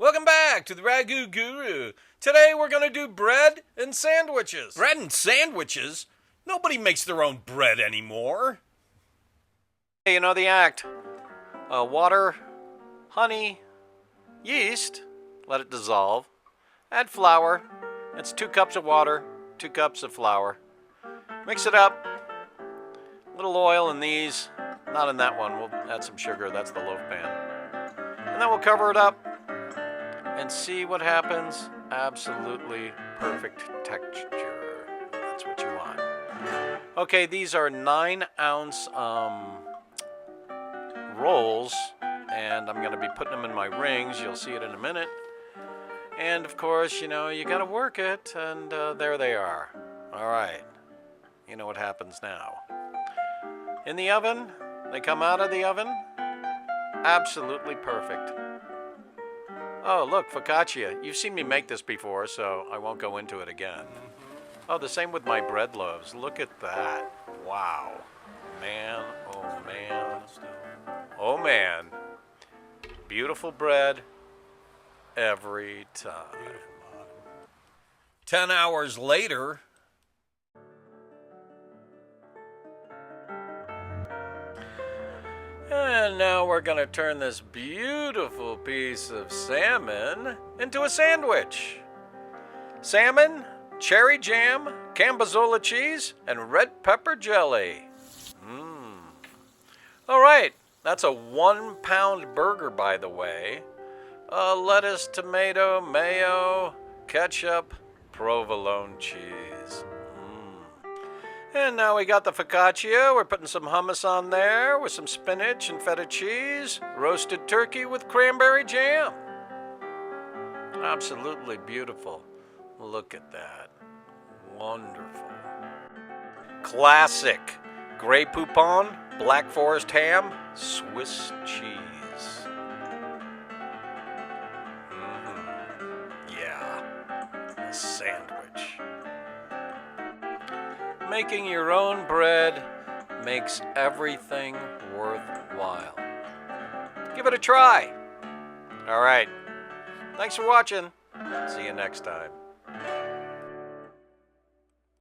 Welcome back to the Ragu Guru. Today we're going to do bread and sandwiches. Bread and sandwiches? Nobody makes their own bread anymore. Hey, you know the act. Water, honey, yeast, let it dissolve. Add flour. It's 2 cups of water, 2 cups of flour. Mix it up. A little oil in these. Not in that one. We'll add some sugar. That's the loaf pan. And then we'll cover it up and see what happens. Absolutely perfect texture. That's what you want. Okay, these are 9-ounce rolls, and I'm going to be putting them in my rings. You'll see it in a minute. And of course, you know, you got to work it, and there they are. All right. You know what happens now. In the oven, they come out of the oven. Absolutely perfect. Oh, look, focaccia. You've seen me make this before, so I won't go into it again. Oh, the same with my bread loaves. Look at that. Wow. Man, oh man. Oh man. Beautiful bread every time. 10 hours later. And now we're going to turn this beautiful piece of salmon into a sandwich. Salmon, cherry jam, Cambozola cheese, and red pepper jelly. All right, that's a 1-pound burger, by the way. Lettuce, tomato, mayo, ketchup, provolone cheese. And now we got the focaccia. We're putting some hummus on there with some spinach and feta cheese. Roasted turkey with cranberry jam. Absolutely beautiful. Look at that. Wonderful. Classic. Gray Poupon, Black Forest ham, Swiss cheese. Yeah. A sandwich. Making your own bread makes everything worthwhile. Give it a try. All right. Thanks for watching. See you next time.